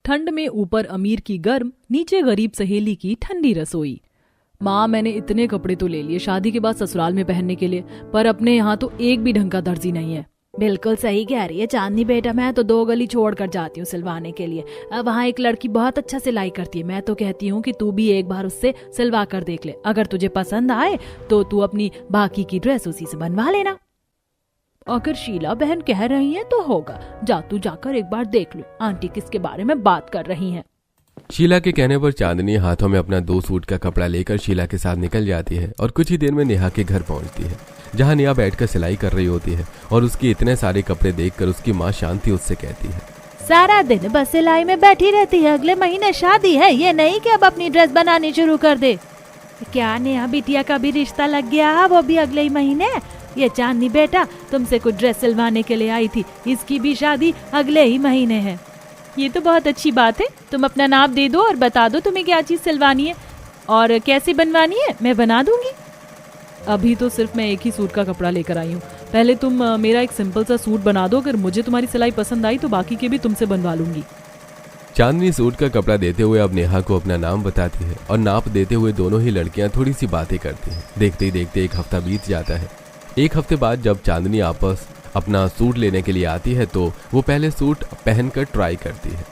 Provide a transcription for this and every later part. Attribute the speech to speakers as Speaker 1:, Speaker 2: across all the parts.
Speaker 1: ठंड में ऊपर अमीर की गर्म, नीचे गरीब सहेली की ठंडी रसोई। माँ, मैंने इतने कपड़े तो ले लिए शादी के बाद ससुराल में पहनने के लिए, पर अपने यहाँ तो एक भी ढंग का दर्जी नहीं है।
Speaker 2: बिल्कुल सही कह रही है चांदनी बेटा, मैं तो 2 गली छोड़ कर जाती हूँ सिलवाने के लिए। अब वहाँ एक लड़की बहुत अच्छा सिलाई करती है, मैं तो कहती हूँ कि तू भी एक बार उससे सिलवा कर देख ले। अगर तुझे पसंद आए तो तू अपनी बाकी की ड्रेस उसी से बनवा लेना।
Speaker 1: अगर शीला बहन कह रही है तो होगा, जा तू जाकर एक बार देख लो आंटी किसके बारे में बात कर रही हैं।
Speaker 3: शीला के कहने पर चांदनी हाथों में अपना 2 सूट का कपड़ा लेकर शीला के साथ निकल जाती है और कुछ ही देर में नेहा के घर पहुंचती है, जहां नेहा बैठकर सिलाई कर रही होती है और उसके इतने सारे कपड़े देखकर उसकी माँ शांति उससे कहती है,
Speaker 2: सारा दिन बस सिलाई में बैठी रहती है, अगले महीने शादी है, ये नहीं कि अब अपनी ड्रेस बनानी शुरू कर दे। क्या नेहा बिटिया का भी रिश्ता लग गया, वो भी अगले ही महीने? ये चांदनी बेटा तुमसे कुछ ड्रेस सिलवाने के लिए आई थी, इसकी भी शादी अगले ही महीने है।
Speaker 1: ये तो बहुत अच्छी बात है, तुम अपना नाप दे दो और बता दो तुम्हें क्या चीज सिलवानी है और कैसे बनवानी है, मैं बना दूंगी। अभी तो सिर्फ मैं एक ही सूट का कपड़ा लेकर आई हूँ, पहले तुम मेरा एक सिंपल सा सूट बना दो, अगर मुझे तुम्हारी सिलाई पसंद आई तो बाकी के भी तुमसे बनवा लूंगी।
Speaker 3: चांदनी सूट का कपड़ा देते हुए अब नेहा को अपना नाम बताती है और नाप देते हुए दोनों ही लड़कियां थोड़ी सी बातें करती हैं। देखते ही देखते 1 हफ्ता बीत जाता है। 1 हफ्ते बाद जब चांदनी आपस अपना सूट लेने के लिए आती है तो वो पहले सूट पहनकर ट्राई करती है।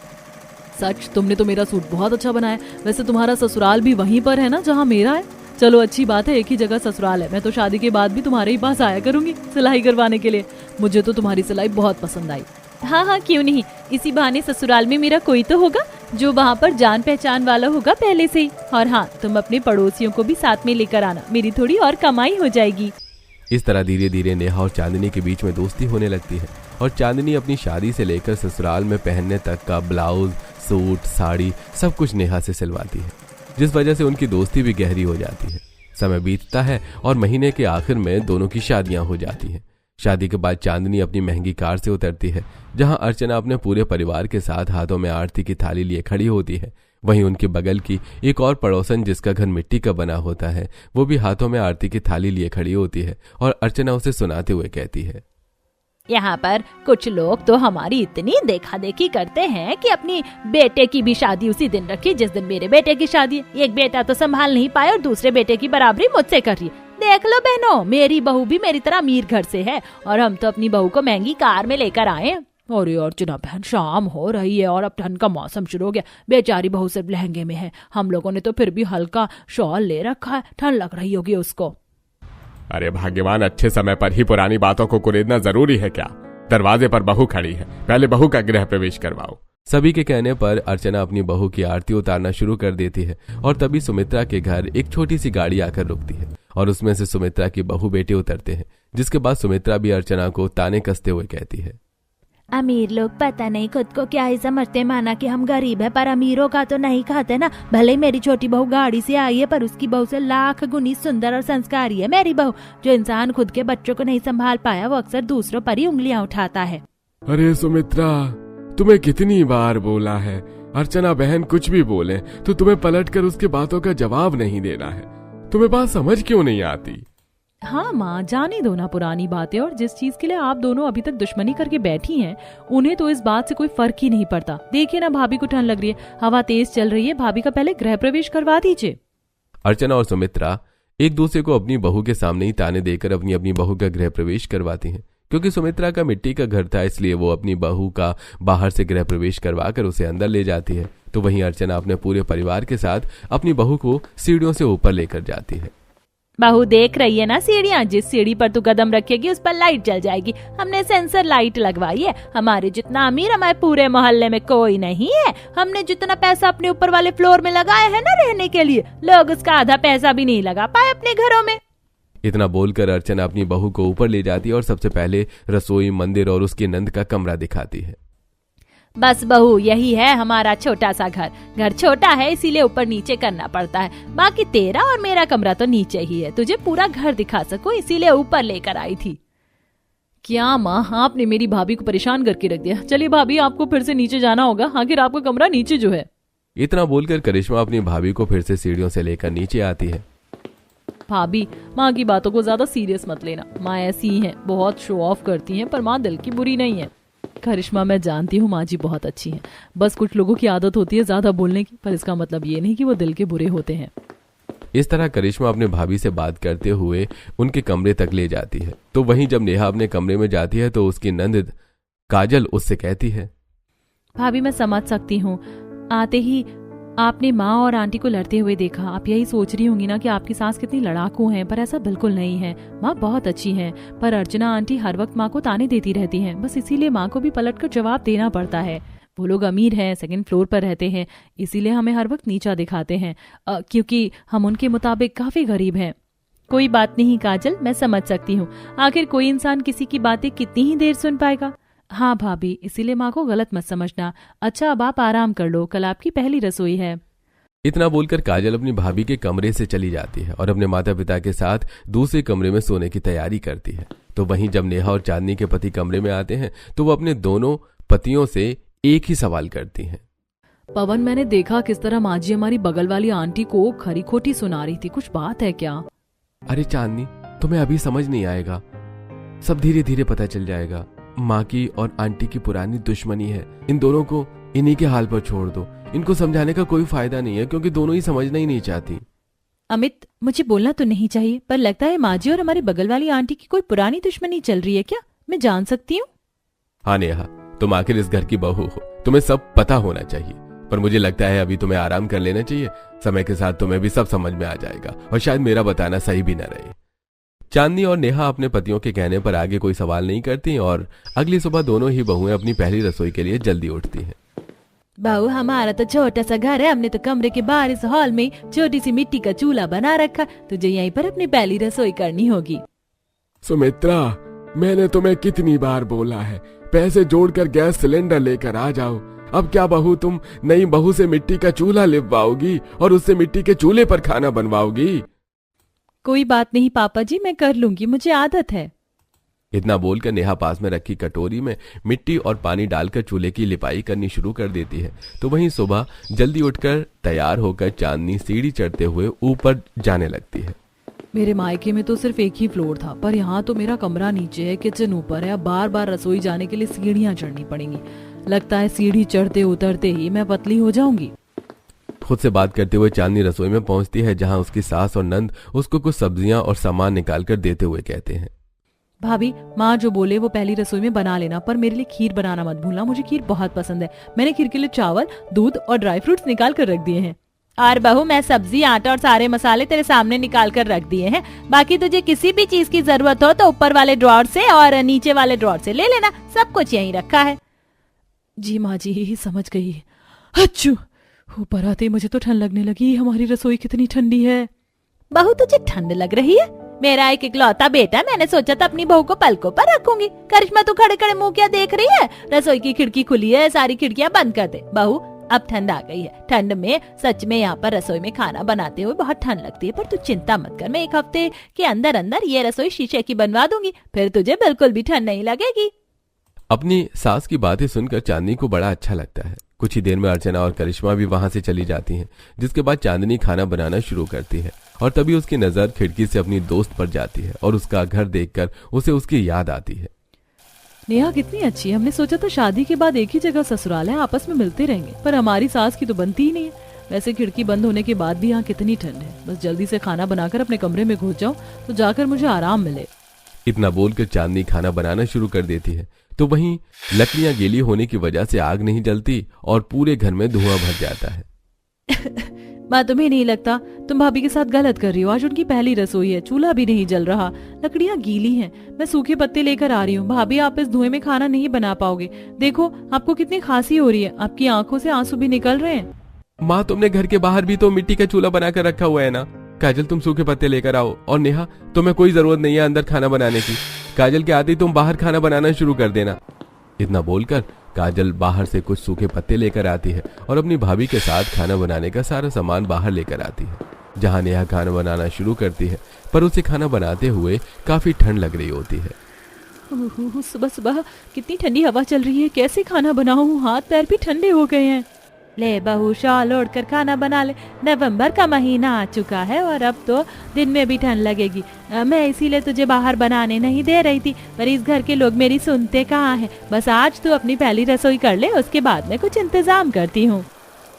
Speaker 1: सच, तुमने तो मेरा सूट बहुत अच्छा बनाया। वैसे तुम्हारा ससुराल भी वहीं पर है ना जहाँ मेरा है? चलो अच्छी बात है, एक ही जगह ससुराल है। मैं तो शादी के बाद भी तुम्हारे ही पास आया करूंगी सिलाई करवाने के लिए। मुझे तो तुम्हारी सिलाई बहुत पसंद आई।
Speaker 2: हाँ, क्यों नहीं, इसी बहाने ससुराल में मेरा कोई तो होगा जो वहाँ पर जान पहचान वाला होगा पहले से ही। और हाँ, तुम अपने पड़ोसियों को भी साथ में लेकर आना, मेरी थोड़ी और कमाई हो जाएगी।
Speaker 3: इस तरह धीरे धीरे नेहा और चांदनी के बीच में दोस्ती होने लगती है और चांदनी अपनी शादी से लेकर ससुराल में पहनने तक का ब्लाउज, सूट, साड़ी सब कुछ नेहा से सिलवाती है, जिस वजह से उनकी दोस्ती भी गहरी हो जाती है। समय बीतता है और महीने के आखिर में दोनों की शादियां हो जाती हैं। शादी के बाद चांदनी अपनी महंगी कार से उतरती है, जहां अर्चना अपने पूरे परिवार के साथ हाथों में आरती की थाली लिए खड़ी होती है। वहीं उनके बगल की एक और पड़ोसन जिसका घर मिट्टी का बना होता है, वो भी हाथों में आरती की थाली लिए खड़ी होती है और अर्चना उसे सुनाते हुए कहती है,
Speaker 2: यहाँ पर कुछ लोग तो हमारी इतनी देखा देखी करते हैं कि अपनी बेटे की भी शादी उसी दिन रखी जिस दिन मेरे बेटे की शादी है। एक बेटा तो संभाल नहीं पाया और दूसरे बेटे की बराबरी मुझसे कर रही है। देख लो बहनों, मेरी बहू भी मेरी तरह अमीर घर से है और हम तो अपनी बहू को महंगी कार में लेकर आए हैं।
Speaker 1: अरे अर्चना बहन, शाम हो रही है और अब ठंड का मौसम शुरू हो गया। बेचारी बहू सिर्फ लहंगे में है, हम लोगों ने तो फिर भी हल्का शॉल ले रखा है, ठंड लग रही होगी उसको।
Speaker 4: अरे भाग्यवान, अच्छे समय पर ही पुरानी बातों को कुरेदना जरूरी है क्या? दरवाजे पर बहू खड़ी है, पहले बहू का गृह प्रवेश करवाओ।
Speaker 3: सभी के कहने पर अर्चना अपनी बहू की आरती उतारना शुरू कर देती है और तभी सुमित्रा के घर एक छोटी सी गाड़ी आकर रुकती है और उसमें से सुमित्रा की बहू बेटे उतरते हैं, जिसके बाद सुमित्रा भी अर्चना को ताने कसते हुए कहती है,
Speaker 2: अमीर लोग पता नहीं खुद को क्या ही समझते, माना कि हम गरीब है, पर अमीरों का तो नहीं खाते ना। भले मेरी छोटी बहू गाड़ी से आई है, पर उसकी बहू से लाख गुनी सुंदर और संस्कारी है मेरी बहू। जो इंसान खुद के बच्चों को नहीं संभाल पाया वो अक्सर दूसरों पर ही उंगलियां उठाता है।
Speaker 4: अरे सुमित्रा, तुम्हें कितनी बार बोला है, अर्चना बहन कुछ भी बोले तो तुम्हें पलटकर उसकी बातों का जवाब नहीं देना है। तुम्हें बात समझ क्यों नहीं आती?
Speaker 1: हाँ माँ, जाने दो ना पुरानी बातें, और जिस चीज के लिए आप दोनों अभी तक दुश्मनी करके बैठी हैं उन्हें तो इस बात से कोई फर्क ही नहीं पड़ता। देखिए ना, भाभी को ठंड लग रही है, हवा तेज चल रही है, भाभी का पहले गृह प्रवेश करवा दीजिए।
Speaker 3: अर्चना और सुमित्रा एक दूसरे को अपनी बहू के सामने ही ताने देकर अपनी अपनी बहू का गृह प्रवेश करवाती हैं। क्योंकि सुमित्रा का मिट्टी का घर था, इसलिए वो अपनी बहू का बाहर से गृह प्रवेश करवाकर उसे अंदर ले जाती है, तो वहीं अर्चना अपने पूरे परिवार के साथ अपनी बहू को सीढ़ियों से ऊपर लेकर जाती है।
Speaker 2: बहू देख रही है ना सीढ़ियाँ, जिस सीढ़ी पर तू कदम रखेगी उस पर लाइट जल जाएगी। हमने सेंसर लाइट लगवाई है। हमारे जितना अमीर हमारे पूरे मोहल्ले में कोई नहीं है। हमने जितना पैसा अपने ऊपर वाले फ्लोर में लगाया है ना रहने के लिए, लोग उसका आधा पैसा भी नहीं लगा पाए अपने घरों में।
Speaker 3: इतना बोलकर अर्चना अपनी बहू को ऊपर ले जाती है और सबसे पहले रसोई, मंदिर और उसके नंद का कमरा दिखाती है।
Speaker 2: बस बहू, यही है हमारा छोटा सा घर। घर छोटा है इसीलिए ऊपर नीचे करना पड़ता है, बाकी तेरा और मेरा कमरा तो नीचे ही है। तुझे पूरा घर दिखा सकूं इसीलिए ऊपर लेकर आई थी।
Speaker 1: क्या माँ, आपने मेरी भाभी को परेशान करके रख दिया। चलिए भाभी, आपको फिर से नीचे जाना होगा, आखिर आपका कमरा नीचे जो है।
Speaker 3: इतना बोलकर करिश्मा अपनी भाभी को फिर से सीढ़ियों से लेकर नीचे आती है।
Speaker 1: भाभी, माँ की बातों को ज्यादा सीरियस मत लेना। माँ ऐसी ही हैं, बहुत शो ऑफ करती हैं, पर माँ दिल की बुरी नहीं है। करिश्मा, मैं जानती हूँ माँ जी बहुत अच्छी हैं, बस कुछ लोगों की आदत होती है ज्यादा बोलने की, पर इसका मतलब ये नहीं कि वो दिल के बुरे होते हैं।
Speaker 3: इस तरह करिश्मा अपने भाभी से बात करते हुए उनके कमरे तक ले जाती है। तो वहीं जब नेहा अपने कमरे में जाती है तो उसकी नंद काजल उससे कहती है,
Speaker 1: भाभी मैं समझ सकती हूँ, आते ही आपने माँ और आंटी को लड़ते हुए देखा। आप यही सोच रही होंगी ना कि आपकी सास कितनी लड़ाकू हैं, पर ऐसा बिल्कुल नहीं है। माँ बहुत अच्छी हैं, पर अर्चना आंटी हर वक्त माँ को ताने देती रहती हैं, बस इसीलिए माँ को भी पलटकर जवाब देना पड़ता है। वो लोग अमीर हैं, सेकंड फ्लोर पर रहते हैं, इसीलिए हमें हर वक्त नीचा दिखाते हैं, क्योंकि हम उनके मुताबिक काफी गरीब हैं। कोई बात नहीं काजल, मैं समझ सकती हूँ, आखिर कोई इंसान किसी की बातें कितनी ही देर सुन पाएगा। हाँ भाभी, इसीलिए माँ को गलत मत समझना। अच्छा अब आप आराम कर लो, कल आपकी पहली रसोई है।
Speaker 3: इतना बोलकर काजल अपनी भाभी के कमरे से चली जाती है और अपने माता पिता के साथ दूसरे कमरे में सोने की तैयारी करती है। तो वहीं जब नेहा और चांदनी के पति कमरे में आते हैं तो वो अपने दोनों पतियों से एक ही सवाल करती हैं।
Speaker 1: पवन, मैंने देखा किस तरह माँ जी हमारी बगल वाली आंटी को खरी खोटी सुना रही थी, कुछ बात है क्या?
Speaker 3: अरे चांदनी, तुम्हें अभी समझ नहीं आएगा, सब धीरे धीरे पता चल जाएगा। माँ की और आंटी की पुरानी दुश्मनी है, इन दोनों को इन्हीं के हाल पर छोड़ दो। इनको समझाने का कोई फायदा नहीं है, क्योंकि दोनों ही समझना ही नहीं चाहती।
Speaker 1: अमित, मुझे बोलना तो नहीं चाहिए, पर लगता है माँ जी और हमारी बगल वाली आंटी की कोई पुरानी दुश्मनी चल रही है क्या? मैं जान सकती हूँ?
Speaker 3: हाँ नेहा, तुम आखिर इस घर की बहू हो, तुम्हें सब पता होना चाहिए, पर मुझे लगता है अभी तुम्हें आराम कर लेना चाहिए। समय के साथ तुम्हें भी सब समझ में आ जाएगा और शायद मेरा बताना सही भी न रहे। चांदनी और नेहा अपने पतियों के कहने पर आगे कोई सवाल नहीं करती और अगली सुबह दोनों ही बहुएं अपनी पहली रसोई के लिए जल्दी उठती हैं।
Speaker 1: बहू, हमारा तो छोटा सा घर है, हमने तो कमरे के बाहर इस हॉल में छोटी सी मिट्टी का चूल्हा बना रखा, तुझे यहीं पर अपनी पहली रसोई करनी होगी।
Speaker 4: सुमित्रा, मैंने तुम्हें कितनी बार बोला है, पैसे जोड़कर गैस सिलेंडर लेकर आ जाओ। अब क्या बहू, तुम नई बहू से मिट्टी का चूल्हा लिपवाओगी और उससे मिट्टी के चूल्हे पर खाना बनवाओगी?
Speaker 1: कोई बात नहीं पापा जी, मैं कर लूंगी, मुझे आदत है।
Speaker 3: इतना बोलकर नेहा पास में रखी कटोरी में मिट्टी और पानी डालकर चूल्हे की लिपाई करनी शुरू कर देती है। तो वहीं सुबह जल्दी उठकर तैयार होकर चांदनी सीढ़ी चढ़ते हुए ऊपर जाने लगती है।
Speaker 1: मेरे मायके में तो सिर्फ एक ही फ्लोर था, पर यहाँ तो मेरा कमरा नीचे है, किचन ऊपर है, अब बार बार रसोई जाने के लिए सीढ़ियाँ चढ़नी पड़ेंगी। लगता है सीढ़ी चढ़ते उतरते ही मैं पतली हो जाऊंगी।
Speaker 3: खुद से बात करते हुए चांदनी रसोई में पहुंचती है, जहां उसकी सास और नंद उसको कुछ सब्जियां और सामान निकाल कर देते हुए कहते हैं,
Speaker 1: भाभी, माँ जो बोले वो पहली रसोई में बना लेना, पर मेरे लिए खीर बनाना मत भूलना, मुझे खीर बहुत पसंद है। मैंने खीर के लिए चावल, दूध और ड्राई फ्रूट्स निकाल कर रख दिए हैं।
Speaker 2: और बहू, मैं सब्जी, आटा और सारे मसाले तेरे सामने निकाल कर रख दिए हैं। बाकी तुझे किसी भी चीज की जरूरत हो तो ऊपर वाले ड्रॉर से और नीचे वाले ड्रॉर से ले लेना, सब कुछ यहीं रखा है।
Speaker 1: जी माँ जी, ही समझ गई। अच्छू, ऊपर आते मुझे तो ठंड लगने लगी, हमारी रसोई कितनी ठंडी है।
Speaker 2: बहू, तुझे ठंड लग रही है? मेरा एक इकलौता बेटा, मैंने सोचा था अपनी बहू को पलकों पर रखूंगी। करिश्मा, तू खड़े खड़े मुंह क्या देख रही है? रसोई की खिड़की खुली है, सारी खिड़कियां बंद कर दे। बहू, अब ठंड आ गई है, ठंड में सच में यहाँ पर रसोई में खाना बनाते हुए बहुत ठंड लगती है, पर तू चिंता मत कर, मैं 1 हफ्ते के अंदर अंदर ये रसोई शीशे की बनवा दूंगी, फिर तुझे बिल्कुल भी ठंड नहीं लगेगी।
Speaker 3: अपनी सास की बातें सुनकर चांदनी को बड़ा अच्छा लगता है। कुछ ही देर में अर्चना और करिश्मा भी वहां से चली जाती हैं, जिसके बाद चांदनी खाना बनाना शुरू करती है और तभी उसकी नजर खिड़की से अपनी दोस्त पर जाती है और उसका घर देखकर उसे उसकी याद आती है।
Speaker 1: नेहा कितनी अच्छी है, हमने सोचा था शादी के बाद एक ही जगह ससुराल है, आपस में मिलते रहेंगे, पर हमारी सास की तो बनती ही नहीं है। वैसे खिड़की बंद होने के बाद भी यहाँ कितनी ठंड है, बस जल्दी से खाना बनाकर अपने कमरे में घुस जाऊं तो जाकर मुझे आराम मिले।
Speaker 3: इतना बोलकर चांदनी खाना बनाना शुरू कर देती है। तो वहीं लकड़ियां गीली होने की वजह से आग नहीं जलती और पूरे घर में धुआं भर जाता है।
Speaker 1: माँ, तुम्हें नहीं लगता तुम भाभी के साथ गलत कर रही हो? आज उनकी पहली रसोई है, चूल्हा भी नहीं जल रहा, लकड़ियाँ गीली हैं। मैं सूखे पत्ते लेकर आ रही हूँ। भाभी, आप इस धुएं में खाना नहीं बना पाओगे। देखो आपको कितनी खांसी हो रही है, आपकी आंखों से आंसू भी निकल रहे हैं।
Speaker 3: माँ, तुमने घर के बाहर भी तो मिट्टी का चूल्हा बनाकर रखा हुआ है ना। काजल, तुम सूखे पत्ते लेकर आओ, और नेहा, तुम्हें कोई जरूरत नहीं है अंदर खाना बनाने की। काजल के आते ही तुम बाहर खाना बनाना शुरू कर देना। इतना बोलकर काजल बाहर से कुछ सूखे पत्ते लेकर आती है और अपनी भाभी के साथ खाना बनाने का सारा सामान बाहर लेकर आती है, जहां नेहा खाना बनाना शुरू करती है, पर उसे खाना बनाते हुए काफी ठंड लग रही होती है।
Speaker 1: सुबह सुबह कितनी ठंडी हवा चल रही है, कैसे खाना बनाऊं? हाथ पैर भी ठंडे हो गए हैं। ले बहू शॉल ओढ़ कर खाना बना ले, नवंबर का महीना आ चुका है और अब तो दिन में भी ठंड लगेगी। मैं इसीलिए तुझे बाहर बनाने नहीं दे रही थी, पर इस घर के लोग मेरी सुनते कहाँ हैं। बस आज तू अपनी पहली रसोई कर ले, उसके बाद मैं कुछ इंतजाम करती हूँ।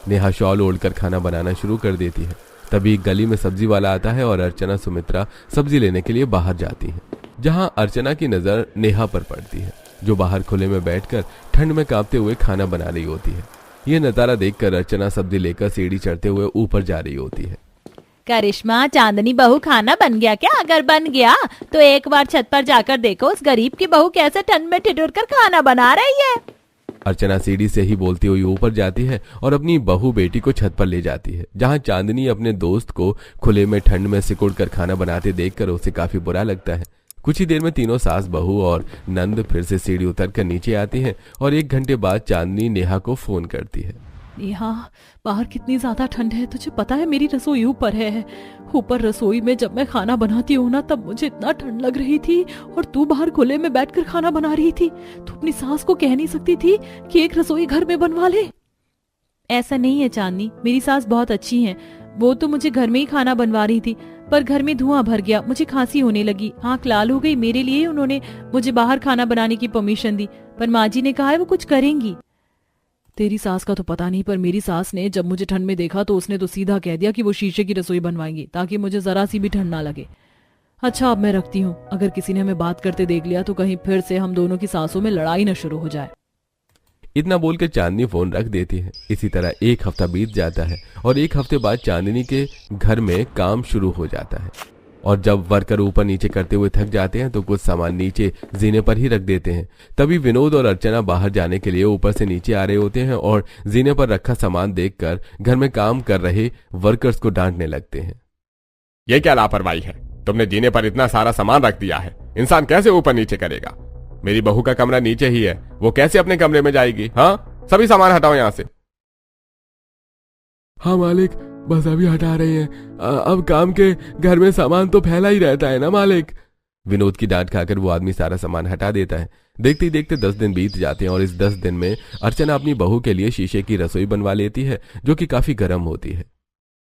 Speaker 3: नेहा शॉल ओढ़कर खाना बनाना शुरू कर देती है। तभी गली में सब्जी वाला आता है और अर्चना सुमित्रा सब्जी लेने के लिए बाहर जाती है, जहां अर्चना की नजर नेहा पर पड़ती है, जो बाहर खुले में बैठकर ठंड में कांपते हुए खाना बना रही होती है। यह नजारा देखकर अर्चना सब्जी लेकर सीढ़ी चढ़ते हुए ऊपर जा रही होती है।
Speaker 2: करिश्मा, चांदनी बहू खाना बन गया क्या? अगर बन गया तो एक बार छत पर जाकर देखो उस गरीब की बहू कैसे ठंड में ठिठुर कर खाना बना रही है।
Speaker 3: अर्चना सीढ़ी से ही बोलती हुई ऊपर जाती है और अपनी बहू बेटी को छत पर ले जाती है, जहां चांदनी अपने दोस्त को खुले में ठंड में सिकुड़ कर खाना बनाते देखकर उसे काफी बुरा लगता है। कुछ ही देर में तीनों सास बहू और नंद फिर से सीढ़ी उतरकर नीचे आती हैं और 1 घंटे बाद चांदनी नेहा को फोन करती है।
Speaker 1: नेहा, बाहर कितनी ज्यादा ठंड है, तुझे पता है मेरी रसोई ऊपर है। ऊपर रसोई में जब मैं खाना बनाती हूँ ना, तब मुझे इतना ठंड लग रही थी और तू बाहर खुले में बैठकर खाना बना रही थी। तू अपनी सास को कह नहीं सकती थी कि एक रसोई घर में बनवा ले? ऐसा नहीं है चांदनी, मेरी सास बहुत अच्छी है। वो तो मुझे घर में ही खाना बनवा रही थी, पर घर में धुआं भर गया, मुझे खांसी होने लगी, आंख लाल हो गई। मेरे लिए उन्होंने मुझे बाहर खाना बनाने की परमिशन दी, पर माँ जी ने कहा है वो कुछ करेंगी। तेरी सास का तो पता नहीं, पर मेरी सास ने जब मुझे ठंड में देखा तो उसने तो सीधा कह दिया कि वो शीशे की रसोई बनवाएंगी ताकि मुझे जरा सी भी ठंड ना लगे। अच्छा, अब मैं रखती हूँ, अगर किसी ने हमें बात करते देख लिया तो कहीं फिर से हम दोनों की सासों में लड़ाई न शुरू हो जाए।
Speaker 3: इतना बोलकर चांदनी फोन रख देती है। इसी तरह 1 हफ्ता बीत जाता है और 1 हफ्ते बाद चांदनी के घर में काम शुरू हो जाता है, और जब वर्कर ऊपर नीचे करते हुए थक जाते हैं तो कुछ सामान नीचे जीने पर ही रख देते हैं। तभी विनोद और अर्चना बाहर जाने के लिए ऊपर से नीचे आ रहे होते हैं और जीने पर रखा सामान देखकर घर में काम कर रहे वर्कर्स को डांटने लगते हैं।
Speaker 4: ये क्या लापरवाही है, तुमने जीने पर इतना सारा सामान रख दिया है, इंसान कैसे ऊपर नीचे करेगा? मेरी बहू का कमरा नीचे ही है, वो कैसे अपने कमरे में जाएगी? हाँ, सभी सामान हटाओ यहाँ से। हाँ मालिक, बस अभी हटा रहे हैं। अब काम के घर में सामान तो फैला ही रहता है ना मालिक।
Speaker 3: विनोद की डांट खाकर वो आदमी सारा सामान हटा देता है। देखते ही देखते 10 दिन बीत जाते हैं और इस 10 दिन में अर्चना अपनी बहू के लिए शीशे की रसोई बनवा लेती है, जो कि काफी गर्म होती है।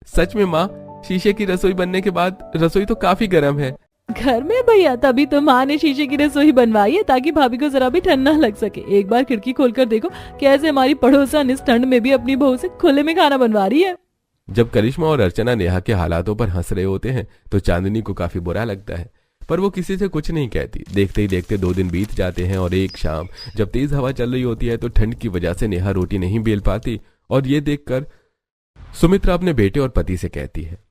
Speaker 3: सच में माँ, शीशे की रसोई बनने के बाद रसोई तो काफी गर्म है।
Speaker 1: घर में भैया, तभी तो माँ ने शीशे की रसोई बनवाई है ताकि भाभी को जरा भी ठंड ना लग सके। एक बार खिड़की खोलकर देखो कैसे हमारी पड़ोसन इस ठंड में भी अपनी बहू से खुले में खाना बनवा रही है।
Speaker 3: जब करिश्मा और अर्चना नेहा के हालातों पर हंस रहे होते हैं तो चांदनी को काफी बुरा लगता है, पर वो किसी से कुछ नहीं कहती। देखते ही देखते 2 दिन बीत जाते हैं और एक शाम जब तेज हवा चल रही होती है तो ठंड की वजह से नेहा रोटी नहीं बेल पाती, और ये देखकर सुमित्रा अपने बेटे और पति से कहती है,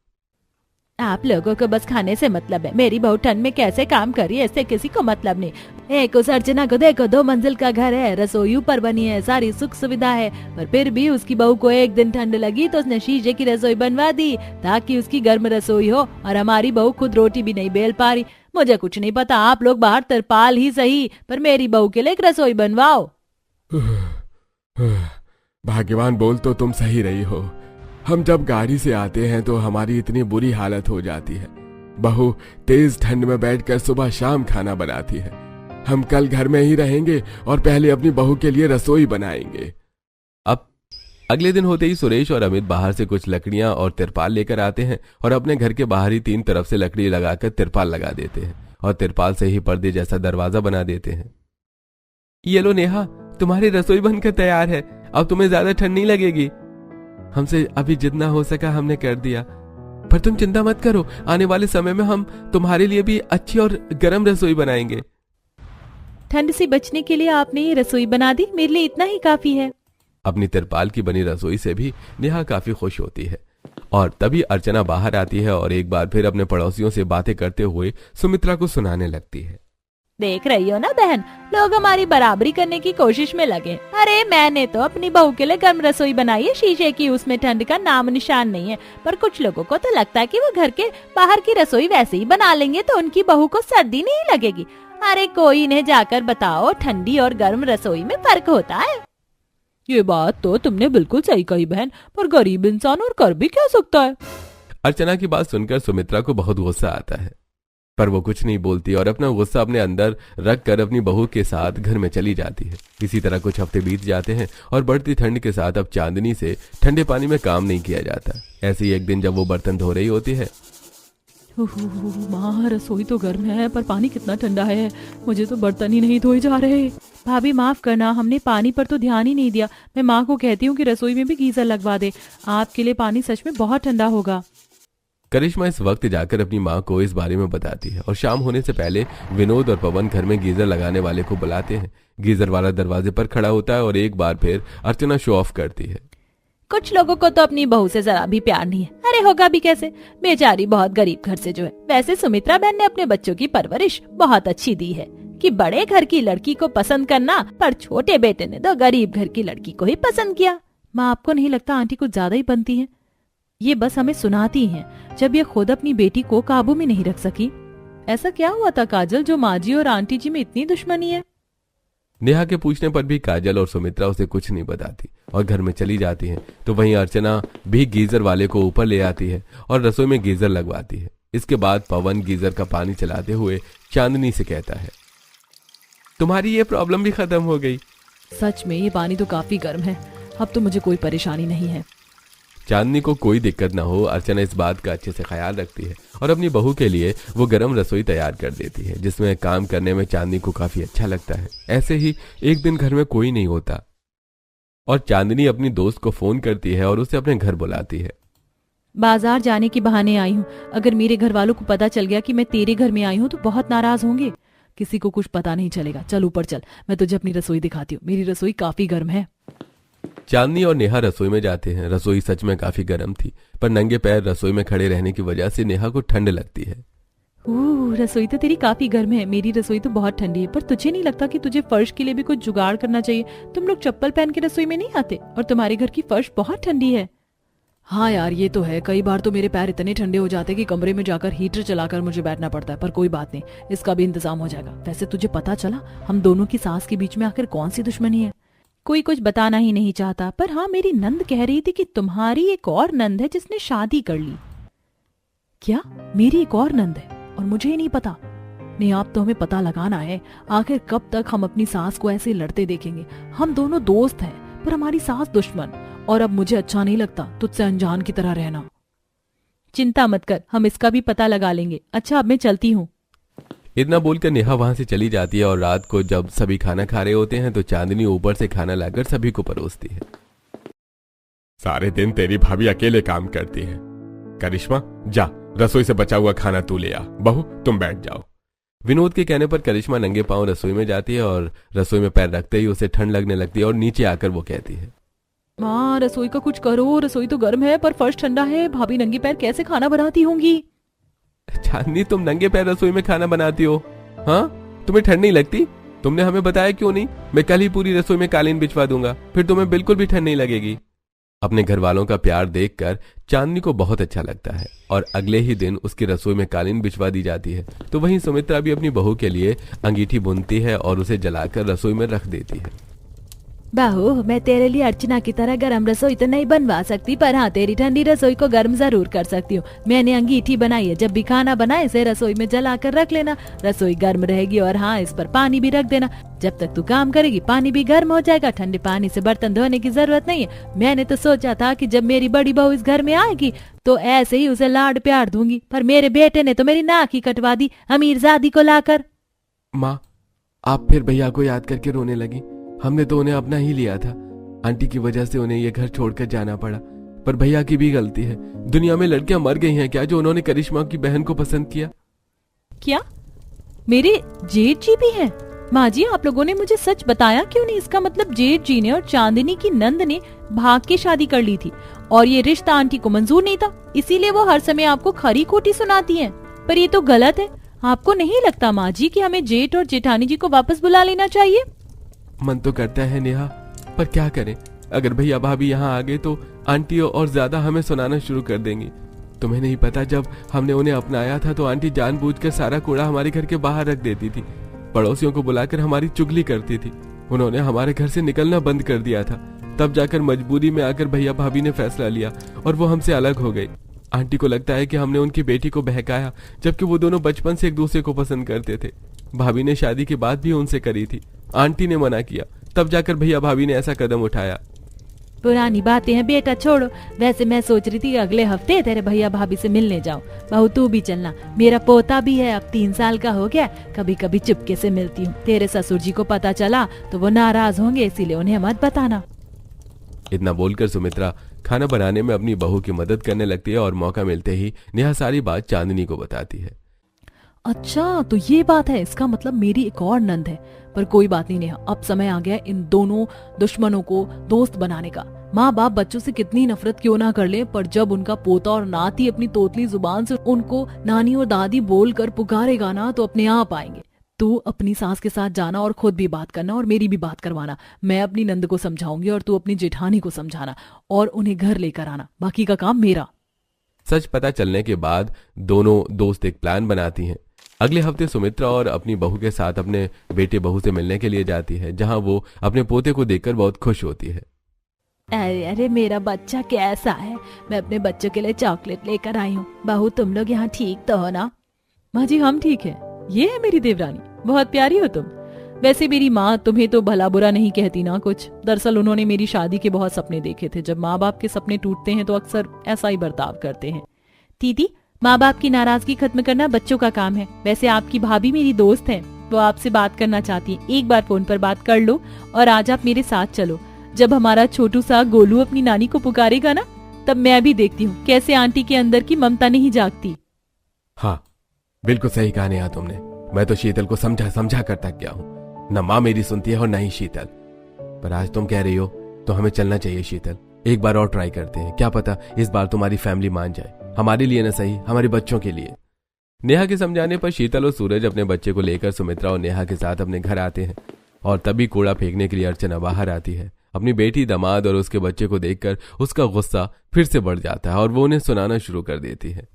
Speaker 2: आप लोगों को बस खाने से मतलब है, मेरी बहू ठंड में कैसे काम कर रही है इससे किसी को मतलब नहीं। एक उस अर्चना को देखो, 2 मंजिल का घर है, रसोई ऊपर बनी है, सारी सुख सुविधा है, पर फिर भी उसकी बहू को एक दिन ठंड लगी तो उसने शीशे की रसोई बनवा दी ताकि उसकी गर्म रसोई हो, और हमारी बहू खुद रोटी भी नहीं बेल पा रही। मुझे कुछ नहीं पता, आप लोग बाहर तिरपाल ही सही, पर मेरी बहू के लिए एक रसोई बनवाओ।
Speaker 4: भाग्यवान, बोल तो तुम सही रही हो। हम जब गाड़ी से आते हैं तो हमारी इतनी बुरी हालत हो जाती है। बहू तेज ठंड में बैठकर सुबह शाम खाना बनाती है। हम कल घर में ही रहेंगे और पहले अपनी बहू के लिए रसोई बनाएंगे।
Speaker 3: अब अगले दिन होते ही सुरेश और अमित बाहर से कुछ लकड़ियां और तिरपाल लेकर आते हैं और अपने घर के बाहर ही 3 तरफ से लकड़ी लगाकर तिरपाल लगा देते हैं और तिरपाल से ही पर्दे जैसा दरवाजा बना देते हैं। ये लो नेहा, तुम्हारी रसोई बनकर तैयार है, अब तुम्हें ज्यादा ठंड नहीं लगेगी। हमसे अभी जितना हो सका हमने कर दिया, पर तुम चिंता मत करो, आने वाले समय में हम तुम्हारे लिए भी अच्छी और गर्म रसोई बनाएंगे।
Speaker 1: ठंड से बचने के लिए आपने ये रसोई बना दी, मेरे लिए इतना ही काफी है।
Speaker 3: अपनी तिरपाल की बनी रसोई से भी नेहा काफी खुश होती है, और तभी अर्चना बाहर आती है और एक बार फिर अपने पड़ोसियों से बातें करते हुए सुमित्रा को सुनाने लगती है।
Speaker 2: देख रही हो ना बहन, लोग हमारी बराबरी करने की कोशिश में लगे। अरे मैंने तो अपनी बहू के लिए गर्म रसोई बनाई है शीशे की, उसमें ठंड का नाम निशान नहीं है, पर कुछ लोगों को तो लगता है कि वो घर के बाहर की रसोई वैसे ही बना लेंगे तो उनकी बहू को सर्दी नहीं लगेगी। अरे कोई इन्हें जाकर बताओ, ठंडी और गर्म रसोई में फर्क होता है।
Speaker 1: ये बात तो तुमने बिल्कुल सही कही बहन, पर गरीब इंसान और कर भी क्या सकता है।
Speaker 3: अर्चना की बात सुनकर सुमित्रा को बहुत गुस्सा आता है। पर वो कुछ नहीं बोलती और अपना गुस्सा अपने अंदर रख कर अपनी बहू के साथ घर में चली जाती है। इसी तरह कुछ हफ्ते बीत जाते हैं और बढ़ती ठंड के साथ अब चांदनी से ठंडे पानी में काम नहीं किया जाता। ऐसे ही एक दिन जब वो बर्तन धो रही होती है,
Speaker 1: माँ रसोई तो गर्म है पर पानी कितना ठंडा है, मुझे तो बर्तन ही नहीं धोए जा रहे। भाभी माफ करना, हमने पानी पर तो ध्यान ही नहीं दिया। मैं माँ को कहती हूँ कि रसोई में भी गीजर लगवा दे, आपके लिए पानी सच में बहुत ठंडा होगा।
Speaker 3: करिश्मा इस वक्त जाकर अपनी माँ को इस बारे में बताती है और शाम होने से पहले विनोद और पवन घर में गीजर लगाने वाले को बुलाते हैं। गीजर वाला दरवाजे पर खड़ा होता है और एक बार फिर अर्चना शो ऑफ करती है।
Speaker 2: कुछ लोगों को तो अपनी बहू से जरा भी प्यार नहीं है। अरे होगा भी कैसे, बेचारी बहुत गरीब घर से जो है। वैसे सुमित्रा बहन ने अपने बच्चों की परवरिश बहुत अच्छी दी है कि बड़े घर की लड़की को पसंद करना, पर छोटे बेटे ने तो गरीब घर की लड़की को ही पसंद किया।
Speaker 1: माँ आपको नहीं लगता आंटी कुछ ज्यादा ही बनती है? ये बस हमें सुनाती हैं, जब ये खुद अपनी बेटी को काबू में नहीं रख सकी। ऐसा क्या हुआ था काजल जो माँ जी और आंटी जी में इतनी दुश्मनी है?
Speaker 3: नेहा के पूछने पर भी काजल और सुमित्रा उसे कुछ नहीं बताती और घर में चली जाती हैं। तो वहीं अर्चना भी गीजर वाले को ऊपर ले आती है और रसोई में गीजर लगवाती है। इसके बाद पवन गीजर का पानी चलाते हुए चांदनी से कहता है, तुम्हारी ये प्रॉब्लम भी खत्म हो गई।
Speaker 1: सच में ये पानी तो काफी गर्म है, अब तो मुझे कोई परेशानी नहीं है।
Speaker 3: चांदनी को कोई दिक्कत ना हो, अर्चना इस बात का अच्छे से ख्याल रखती है और अपनी बहू के लिए वो गर्म रसोई तैयार कर देती है, जिसमें काम करने में चांदनी को काफी अच्छा लगता है। ऐसे ही एक दिन घर में कोई नहीं होता और चांदनी अपनी दोस्त को फोन करती है और उसे अपने घर बुलाती है।
Speaker 1: बाजार जाने के बहाने आई हूँ, अगर मेरे घर वालों को पता चल गया कि मैं तेरे घर में आई हूँ तो बहुत नाराज होंगे। किसी को कुछ पता नहीं चलेगा। चल ऊपर चल, मैं तुझे अपनी रसोई दिखाती हूँ। मेरी रसोई काफी गर्म है।
Speaker 3: चांदनी और नेहा रसोई में जाते हैं। रसोई सच में काफी गर्म थी, पर नंगे पैर रसोई में खड़े रहने की वजह से नेहा को ठंड लगती है।
Speaker 1: रसोई तो तेरी काफी गर्म है, मेरी रसोई तो बहुत ठंडी है। पर तुझे नहीं लगता कि तुझे फर्श के लिए भी कुछ जुगाड़ करना चाहिए? तुम लोग चप्पल पहन के रसोई में नहीं आते और तुम्हारे घर की फर्श बहुत ठंडी है। हाँ यार, ये तो है। कई बार तो मेरे पैर इतने ठंडे हो जाते कि कमरे में जाकर हीटर चलाकर मुझे बैठना पड़ता है। पर कोई बात नहीं, इसका भी इंतजाम हो जाएगा। वैसे तुझे पता चला हम दोनों की सास के बीच में आखिर कौन सी दुश्मनी है? कोई कुछ बताना ही नहीं चाहता, पर हाँ मेरी नंद कह रही थी कि तुम्हारी एक और नंद है जिसने शादी कर ली। क्या मेरी एक और नंद है और मुझे ही नहीं पता? नहीं, आप तो हमें पता लगाना है। आखिर कब तक हम अपनी सास को ऐसे लड़ते देखेंगे? हम दोनों दोस्त हैं पर हमारी सास दुश्मन, और अब मुझे अच्छा नहीं लगता तुझसे अनजान की तरह रहना। चिंता मत कर, हम इसका भी पता लगा लेंगे। अच्छा अब मैं चलती हूँ।
Speaker 3: इतना बोलकर नेहा वहां से चली जाती है और रात को जब सभी खाना खा रहे होते हैं तो चांदनी ऊपर से खाना लाकर सभी को परोसती है।
Speaker 4: सारे दिन तेरी भाभी अकेले काम करती है। करिश्मा जा, रसोई से बचा हुआ खाना तू ले आ। बहू तुम बैठ जाओ।
Speaker 3: विनोद के कहने पर करिश्मा नंगे पांव रसोई में जाती है और रसोई में पैर रखते ही उसे ठंड लगने लगती है और नीचे आकर वो कहती है,
Speaker 1: माँ रसोई का कुछ करो, रसोई तो गर्म है पर फर्श ठंडा है। भाभी नंगे पैर कैसे खाना बनाती होंगी?
Speaker 3: चांदनी तुम नंगे पैर रसोई में खाना बनाती हो? हाँ, तुम्हें ठंड नहीं लगती? तुमने हमें बताया क्यों नहीं? मैं कल ही पूरी रसोई में कालीन बिछवा दूंगा, फिर तुम्हें बिल्कुल भी ठंड नहीं लगेगी। अपने घर वालों का प्यार देखकर चांदनी को बहुत अच्छा लगता है और अगले ही दिन उसकी रसोई में कालीन बिछवा दी जाती है। तो वहीं सुमित्रा भी अपनी बहू के लिए अंगीठी बुनती है और उसे जलाकर रसोई में रख देती है।
Speaker 2: बहू, मैं तेरे लिए अर्चना की तरह गर्म रसोई तो नहीं बनवा सकती, पर हाँ तेरी ठंडी रसोई को गर्म जरूर कर सकती हूँ। मैंने अंगीठी बनाई है, जब भी खाना बनाए इसे रसोई में जला कर रख लेना। रसोई गर्म रहेगी और हाँ इस पर पानी भी रख देना। जब तक तू काम करेगी पानी भी गर्म हो जाएगा। ठंडे पानी से बर्तन धोने की जरूरत नहीं है। मैंने तो सोचा था कि जब मेरी बड़ी बहू इस घर में आएगी तो ऐसे ही उसे लाड प्यार दूंगी, पर मेरे बेटे ने तो मेरी नाक ही कटवा दी अमीरजादी को लाकर।
Speaker 4: माँ, आप फिर भैया को याद करके रोने लगी। हमने तो उन्हें अपना ही लिया था। आंटी की वजह से उन्हें ये घर छोड़कर जाना पड़ा, पर भैया की भी गलती है। दुनिया में लड़कियां मर गई हैं क्या जो उन्होंने करिश्मा की बहन को पसंद किया?
Speaker 1: क्या मेरे जेठ जी भी हैं? माँ जी आप लोगों ने मुझे सच बताया क्यों नहीं? इसका मतलब जेठ जी ने और चांदनी की नंद ने भाग के शादी कर ली थी और ये रिश्ता आंटी को मंजूर नहीं था, इसीलिए वो हर समय आपको खरी खोटी सुनाती हैं। पर ये तो गलत है। आपको नहीं लगता माँ जी कि हमें जेठ और जेठानी जी को वापस बुला लेना चाहिए?
Speaker 4: मन तो करता है नेहा, पर क्या करें? अगर भैया भाभी यहाँ आ गए तो आंटी और ज्यादा हमें सुनाना शुरू कर देंगी। तुम्हें नहीं पता, जब हमने उन्हें अपनाया था तो आंटी जानबूझकर सारा कूड़ा हमारे घर के बाहर रख देती थी। पड़ोसियों को बुलाकर हमारी चुगली करती थी। उन्होंने हमारे घर से निकलना बंद कर दिया था। तब जाकर मजबूरी में आकर भैया भाभी ने फैसला लिया और वो हमसे अलग हो गई।
Speaker 3: आंटी को लगता है कि हमने उनकी बेटी को बहकाया, जबकि वो दोनों बचपन से एक दूसरे को पसंद करते थे। भाभी ने शादी की बात भी उनसे करी थी, आंटी ने मना किया, तब जाकर भैया भाभी ने ऐसा कदम उठाया।
Speaker 1: पुरानी बातें हैं बेटा, छोड़ो। वैसे मैं सोच रही थी अगले हफ्ते तेरे भैया भाभी से मिलने जाऊं। बहू तू भी चलना, मेरा पोता भी है, अब 3 साल का हो गया। कभी कभी चुपके से मिलती हूँ। तेरे ससुर जी को पता चला तो वो नाराज होंगे, इसीलिए उन्हें मत बताना।
Speaker 3: इतना बोलकर सुमित्रा खाना बनाने में अपनी बहू की मदद करने लगती है और मौका मिलते ही नेहा सारी बात चांदनी को बताती है।
Speaker 1: अच्छा तो ये बात है, इसका मतलब मेरी एक और नंद है। पर कोई बात नहीं नेहा, अब समय आ गया इन दोनों दुश्मनों को दोस्त बनाने का। माँ बाप बच्चों से कितनी नफरत क्यों ना कर ले, पर जब उनका पोता और नाती अपनी तोतली जुबान से उनको नानी और दादी बोलकर पुकारेगा ना, तो अपने आप आएंगे। तू अपनी सास के साथ जाना और खुद भी बात करना और मेरी भी बात करवाना। मैं अपनी नंद को समझाऊंगी और तू अपनी जेठानी को समझाना और उन्हें घर लेकर आना। बाकी का काम मेरा।
Speaker 3: सच पता चलने के बाद दोनों दोस्त एक प्लान बनाती हैं। अगले हफ्ते सुमित्रा और अपनी बहू के साथ अपने बेटे बहू से मिलने के लिए जाती है, जहां वो अपने पोते को देखकर बहुत खुश होती है।
Speaker 2: अरे मेरा बच्चा कैसा है? मैं अपने बच्चों के लिए चॉकलेट लेकर आई हूँ। बहू तुम लोग यहाँ ठीक तो हो ना?
Speaker 1: माँ जी हम ठीक है। ये है मेरी देवरानी, बहुत प्यारी हो तुम। वैसे मेरी माँ तुम्हें तो भला बुरा नहीं कहती ना कुछ। दरअसल उन्होंने मेरी शादी के बहुत सपने देखे थे। जब माँ बाप के सपने टूटते हैं तो अक्सर ऐसा ही बर्ताव करते हैं।
Speaker 2: दीदी, माँ बाप की नाराजगी खत्म करना बच्चों का काम है। वैसे आपकी भाभी मेरी दोस्त है, वो आपसे बात करना चाहती है। एक बार फोन पर बात कर लो और आज आप मेरे साथ चलो। जब हमारा छोटू सा गोलू अपनी नानी को पुकारेगा ना, तब मैं भी देखती हूँ कैसे आंटी के अंदर की ममता नहीं जागती।
Speaker 3: हाँ बिल्कुल सही कहा नेहा तुमने। मैं तो शीतल को समझा कर तक गया हूँ। न माँ मेरी सुनती है और न ही शीतल। पर आज तुम कह रही हो तो हमें चलना चाहिए शीतल। एक बार और ट्राई करते हैं, क्या पता इस बार तुम्हारी फैमिली मान जाए। हमारे लिए न सही, हमारे बच्चों के लिए। नेहा के समझाने पर शीतल और सूरज अपने बच्चे को लेकर सुमित्रा और नेहा के साथ अपने घर आते हैं। और तभी कूड़ा फेंकने के लिए अर्चना बाहर आती है। अपनी बेटी, दामाद और उसके बच्चे को देखकर उसका गुस्सा फिर से बढ़ जाता है और वो उन्हें सुनाना शुरू कर देती है।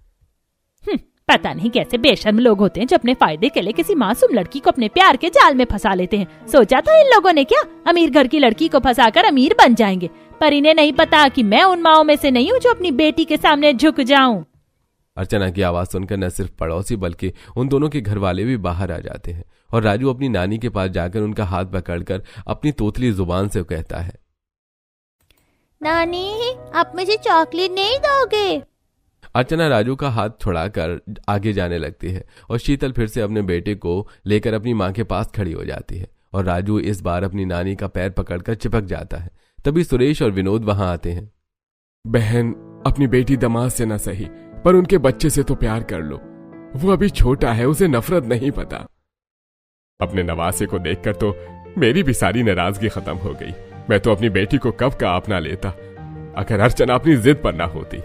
Speaker 2: पता नहीं कैसे बेशर्म लोग होते हैं जो अपने फायदे के लिए किसी मासूम लड़की को अपने प्यार के जाल में फंसा लेते हैं। सोचा था इन लोगों ने क्या अमीर घर की लड़की को फंसाकर अमीर बन जाएंगे, पर इन्हें नहीं पता कि मैं उन माओं में से नहीं हूँ जो अपनी बेटी के सामने झुक जाऊं।
Speaker 3: अर्चना की आवाज सुनकर न सिर्फ पड़ोसी बल्कि उन दोनों के घर वाले भी बाहर आ जाते हैं और राजू अपनी नानी के पास जाकर उनका हाथ पकड़कर अपनी तोतली जुबान से कहता है,
Speaker 2: नानी आप मुझे चॉकलेट नहीं दोगे?
Speaker 3: अर्चना राजू का हाथ छुड़ाकर आगे जाने लगती है और शीतल फिर से अपने बेटे को लेकर अपनी मां के पास खड़ी हो जाती है और राजू इस बार अपनी नानी का पैर पकड़कर चिपक जाता है। तभी सुरेश और विनोद वहां आते हैं।
Speaker 4: बहन, अपनी बेटी दामाद से ना सही, पर उनके बच्चे से तो प्यार कर लो। वो अभी छोटा है, उसे नफरत नहीं पता। अपने नवासे को देखकर तो मेरी भी सारी नाराजगी खत्म हो गई। मैं तो अपनी बेटी को कब का अपना लेता, अगर अर्चना अपनी जिद पर ना होती।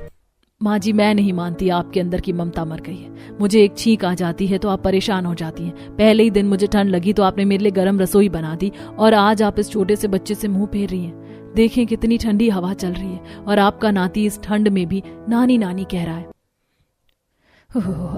Speaker 1: माँ जी मैं नहीं मानती आपके अंदर की ममता मर गई है। मुझे एक छींक आ जाती है तो आप परेशान हो जाती हैं। पहले ही दिन मुझे ठंड लगी तो आपने मेरे लिए गर्म रसोई बना दी और आज आप इस छोटे से बच्चे से मुंह फेर रही हैं। देखें कितनी ठंडी हवा चल रही है और आपका नाती इस ठंड में भी नानी नानी कह रहा है।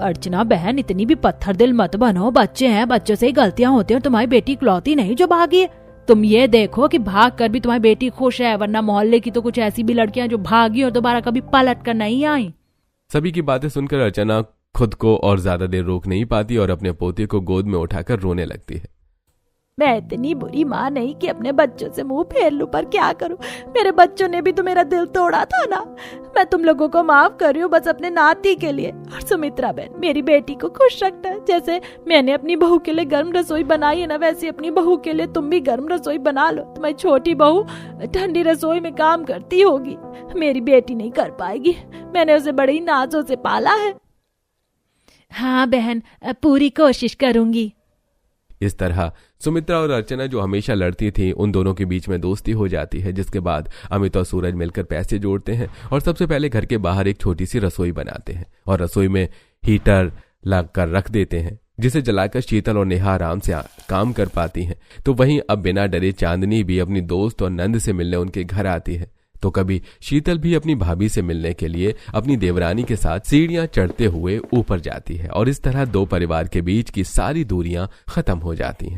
Speaker 2: अर्चना बहन, इतनी भी पत्थर दिल मत बनो। बच्चे हैं, बच्चों से ही गलतियां होती हैं। तुम्हारी बेटी इकलौती नहीं जो भागी है। तुम ये देखो कि भाग कर भी तुम्हारी बेटी खुश है, वरना मोहल्ले की तो कुछ ऐसी भी लड़कियां जो भागी और दोबारा कभी पलट कर नहीं आई।
Speaker 3: सभी की बातें सुनकर अर्चना खुद को और ज्यादा देर रोक नहीं पाती और अपने पोते को गोद में उठाकर रोने लगती है।
Speaker 2: मैं इतनी बुरी माँ नहीं कि अपने बच्चों से मुंह फेर लूं, पर क्या करूं, मेरे बच्चों ने भी तो मेरा दिल तोड़ा था ना। मैं तुम लोगों को माफ कर रही हूँ बस अपने नाती के लिए। और सुमित्रा बहन, मेरी बेटी को खुश रखना। जैसे मैंने अपनी बहू के लिए गर्म रसोई बनाई है ना, वैसे अपनी बहू के लिए तुम भी गर्म रसोई बना लो। तुम्हारी छोटी बहू ठंडी रसोई में काम करती होगी, मेरी बेटी नहीं कर पाएगी। मैंने उसे बड़ी नाजों से पाला है। हाँ बहन, पूरी कोशिश करूंगी।
Speaker 3: इस तरह सुमित्रा और अर्चना जो हमेशा लड़ती थी, उन दोनों के बीच में दोस्ती हो जाती है, जिसके बाद अमित और सूरज मिलकर पैसे जोड़ते हैं और सबसे पहले घर के बाहर एक छोटी सी रसोई बनाते हैं और रसोई में हीटर लगाकर रख देते हैं, जिसे जलाकर शीतल और नेहा आराम से काम कर पाती हैं। तो वहीं अब बिना डरे चांदनी भी अपनी दोस्त और नंद से मिलने उनके घर आती है। तो कभी शीतल भी अपनी भाभी से मिलने के लिए अपनी देवरानी के साथ सीढ़ियां चढ़ते हुए ऊपर जाती है और इस तरह दो परिवार के बीच की सारी दूरियां खत्म हो जाती हैं।